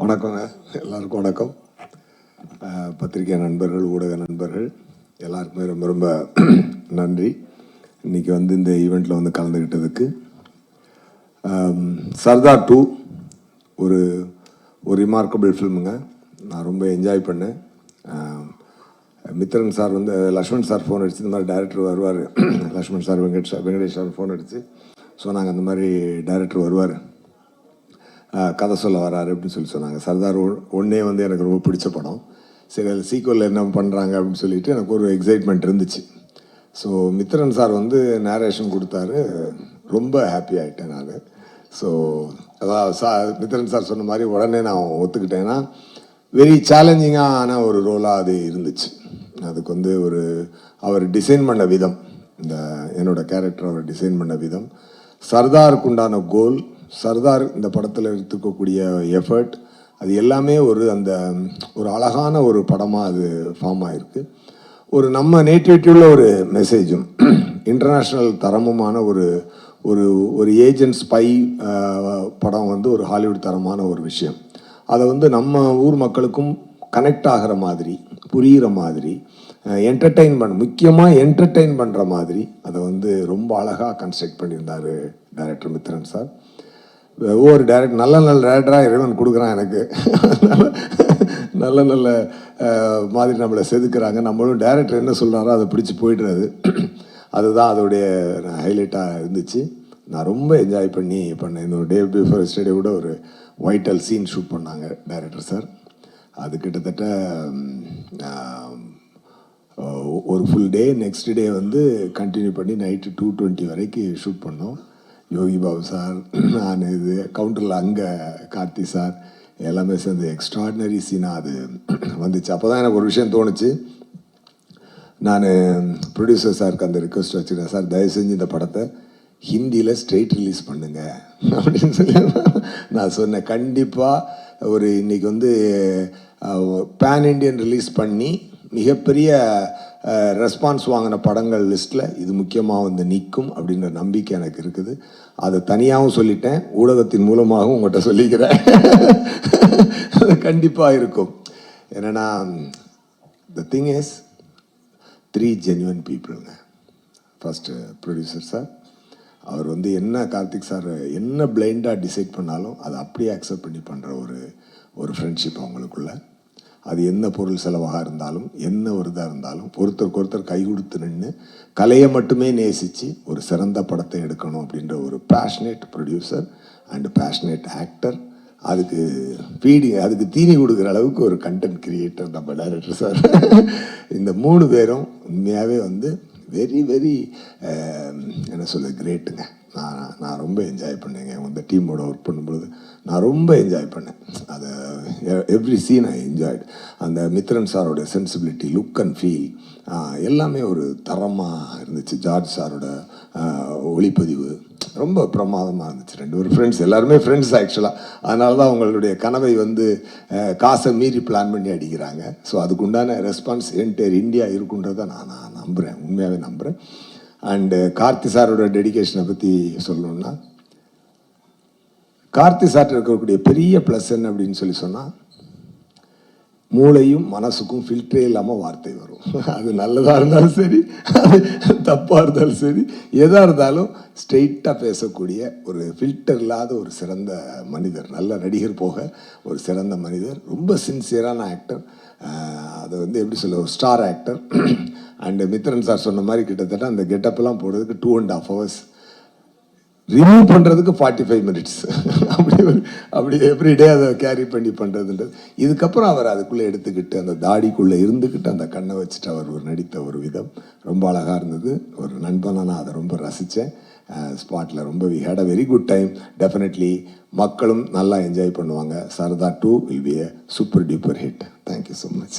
வணக்கங்க, எல்லாருக்கும் வணக்கம். பத்திரிகை நண்பர்கள், ஊடக நண்பர்கள் எல்லாருக்குமே ரொம்ப ரொம்ப நன்றி. இன்றைக்கி இந்த ஈவெண்ட்டில் கலந்துக்கிட்டதுக்கு. சர்தார் 2 ஒரு ரிமார்க்கபிள் ஃபில்முங்க. நான் ரொம்ப என்ஜாய் பண்ணேன். Mithran sir Lakshman sir phone அடிச்சு இந்த மாதிரி டைரக்டர் வருவார், Lakshman sir Venkatesh sir phone அடித்து சொன்னாங்க, அந்த மாதிரி டைரக்டர் வருவார், கதை சொல்ல வராரு அப்படின்னு சொன்னாங்க. சர்தார் 1 எனக்கு ரொம்ப பிடிச்ச படம். சரி, அது சீக்வலில் என்ன பண்ணுறாங்க அப்படின்னு சொல்லிட்டு எனக்கு ஒரு எக்ஸைட்மெண்ட் இருந்துச்சு. ஸோ மித்ரன் சார் நேரேஷன் கொடுத்தாரு, ரொம்ப ஹாப்பி ஆகிட்டேன் நான். ஸோ அதான் மித்ரன் சார் சொன்ன மாதிரி உடனே நான் ஒத்துக்கிட்டேன்னா, வெரி சேலஞ்சிங்கான ஒரு ரோலாக அது இருந்துச்சு. அதுக்கு அவர் டிசைன் பண்ண விதம், என்னோட கேரக்டர் அவர் டிசைன் பண்ண விதம், சர்தாருக்கு உண்டான கோல், சர்தார் இந்த படத்தில் எடுத்துக்கக்கூடிய எஃபர்ட், அது எல்லாமே ஒரு அழகான ஒரு படமாக அது ஃபார்ம் ஆகிருக்கு. நம்ம நேட்டிவிட்டியுள்ள ஒரு மெசேஜும், இன்டர்நேஷ்னல் தரமுமான ஒரு ஏஜென்ட் ஸ்பை படம் ஒரு ஹாலிவுட் தரமான ஒரு விஷயம். அதை நம்ம ஊர் மக்களுக்கும் கனெக்ட் ஆகிற மாதிரி, புரிகிற மாதிரி, முக்கியமாக என்டர்டெயின் பண்ணுற மாதிரி அதை ரொம்ப அழகாக கன்ஸ்ட்ரக்ட் பண்ணியிருந்தார் டைரக்டர் மித்ரன் சார். ஒவ்வொரு டைரக்டர் நல்ல டைரக்டராக இறைவன் கொடுக்குறான் எனக்கு. நல்ல மாதிரி நம்மளை செதுக்குறாங்க. நம்மளும் டைரக்டர் என்ன சொல்கிறாரோ அதை பிடிச்சி போய்டுறது. அதுதான் அதோடைய ஹைலைட்டாக இருந்துச்சு. நான் ரொம்ப என்ஜாய் பண்ணேன். இந்த டே பிஃபோர் எஸ்டர்டே கூட ஒரு வைட்டல் சீன் ஷூட் பண்ணாங்க டைரக்டர் சார். அது கிட்டத்தட்ட ஒரு full day, next day continue பண்ணி நைட்டு 2:20 வரைக்கும் ஷூட் பண்ணோம். யோகி பாபு சார், நான் கவுண்டரில் அங்கே கார்த்தி சார் எல்லாமே சேர்ந்து எக்ஸ்ட்ராடினரி சீனாக அது வந்துச்சு. அப்போ தான் எனக்கு ஒரு விஷயம் தோணுச்சு. நான் ப்ரொடியூசர் சாருக்கு அந்த ரிக்வெஸ்ட் வச்சுருக்கேன், சார் தயவு செஞ்சு இந்த படத்தை ஹிந்தியில் ஸ்ட்ரெயிட் ரிலீஸ் பண்ணுங்க அப்படின்னு சொல்லி நான் சொன்னேன். கண்டிப்பாக இன்றைக்கி பேன் இண்டியன் ரிலீஸ் பண்ணி மிகப்பெரிய ரெஸ்பான்ஸ் வாங்கின படங்கள் லிஸ்ட்டில் இது முக்கியமாக நிற்கும் அப்படின்ற நம்பிக்கை எனக்கு இருக்குது. அதை தனியாகவும் சொல்லிட்டேன், ஊடகத்தின் மூலமாகவும் உங்கள்கிட்ட சொல்லிக்கிறேன். அது கண்டிப்பாக இருக்கும். என்னென்னா, த திங் இஸ் 3 ஜென்யூன் பீப்புளுங்க. ஃபஸ்ட்டு ப்ரொடியூசர் சார், அவர் என்ன கார்த்திக் சார் என்ன பிளைண்டாக டிசைட் பண்ணாலும் அதை அப்படியே அக்செப்ட் பண்ணி பண்ணுற ஒரு ஃப்ரெண்ட்ஷிப் அவங்களுக்குள்ள. அது என்ன பொருள் செலவாக இருந்தாலும், என்ன ஒரு இதாக இருந்தாலும், ஒருத்தருக்கு ஒருத்தர் கை கொடுத்து நின்று கலையை மட்டுமே நேசித்து ஒரு சிறந்த படத்தை எடுக்கணும் அப்படின்ற ஒரு passionate producer and passionate actor. அதுக்கு தீனி கொடுக்குற அளவுக்கு ஒரு கண்டென்ட் கிரியேட்டர் நம்ம டைரக்டர் சார். இந்த 3 பேரும் உண்மையாகவே வெரி வெரி என்ன சொல்ல கிரேட்டுங்க. நான் ரொம்ப என்ஜாய் பண்ணேங்க. இந்த டீமோட ஒர்க் பண்ணும்பொழுது நான் ரொம்ப என்ஜாய் பண்ணேன். அதை எவ்ரி சீன் ஐ என்ஜாய்டு. அந்த மித்ரன் சாரோட சென்சிபிலிட்டி, லுக் அண்ட் ஃபீல் எல்லாமே ஒரு தரமாக இருந்துச்சு. ஜார்ஜ் சாரோட ஒளிப்பதிவு ரொம்ப பிரமாதமாக இருந்துச்சு. 2 பேரும் ஃப்ரெண்ட்ஸ், எல்லாருமே ஃப்ரெண்ட்ஸ் ஆக்சுவலாக. அதனால தான் அவங்களுடைய கனவை காசை மீறி பிளான் பண்ணி அடிக்கிறாங்க. ஸோ அதுக்குண்டான ரெஸ்பான்ஸ் என்டையர் இந்தியா இருக்குன்றதை நான் நம்புகிறேன், உண்மையாகவே நம்புகிறேன். அண்டு கார்த்தி சாரோட டெடிகேஷனை பற்றி சொல்லணுன்னா, கார்த்தி சார்ட்ட இருக்கக்கூடிய பெரிய ப்ளஸ் என்ன அப்படின்னு சொன்னால், மூளையும் மனசுக்கும் ஃபில்டரே இல்லாமல் வார்த்தை வரும். அது நல்லதாக இருந்தாலும் சரி, அது தப்பாக இருந்தாலும் சரி, எதாக இருந்தாலும் ஸ்ட்ரெயிட்டாக பேசக்கூடிய ஒரு ஃபில்டர் இல்லாத ஒரு சிறந்த மனிதர், நல்ல நடிகர் போக ஒரு சிறந்த மனிதர், ரொம்ப சின்சியரான ஆக்டர். அதை எப்படி சொல்ல, ஒரு star actor. And Mithran sir சொன்ன மாதிரி கிட்டத்தட்ட அந்த கெட்டப்லாம் போடுறதுக்கு 2.5 hours, ரிமூவ் பண்ணுறதுக்கு 45 minutes. அப்படி எவ்ரிடே அதை கேரி பண்ணி பண்ணுறதுன்றது. இதுக்கப்புறம் அவர் அதுக்குள்ளே எடுத்துக்கிட்டு, அந்த தாடிக்குள்ளே இருந்துக்கிட்டு, அந்த கண்ணை வச்சுட்டு அவர் நடித்த ஒரு விதம் ரொம்ப அழகாக இருந்தது. ஒரு நண்பனாக நான் அதை ரொம்ப ரசித்தேன். ஸ்பாட்டில் ரொம்ப we had a very good time. Definitely மக்களும் நல்லா என்ஜாய் பண்ணுவாங்க. Sardar 2 will be a super duper hit. Thank you so much.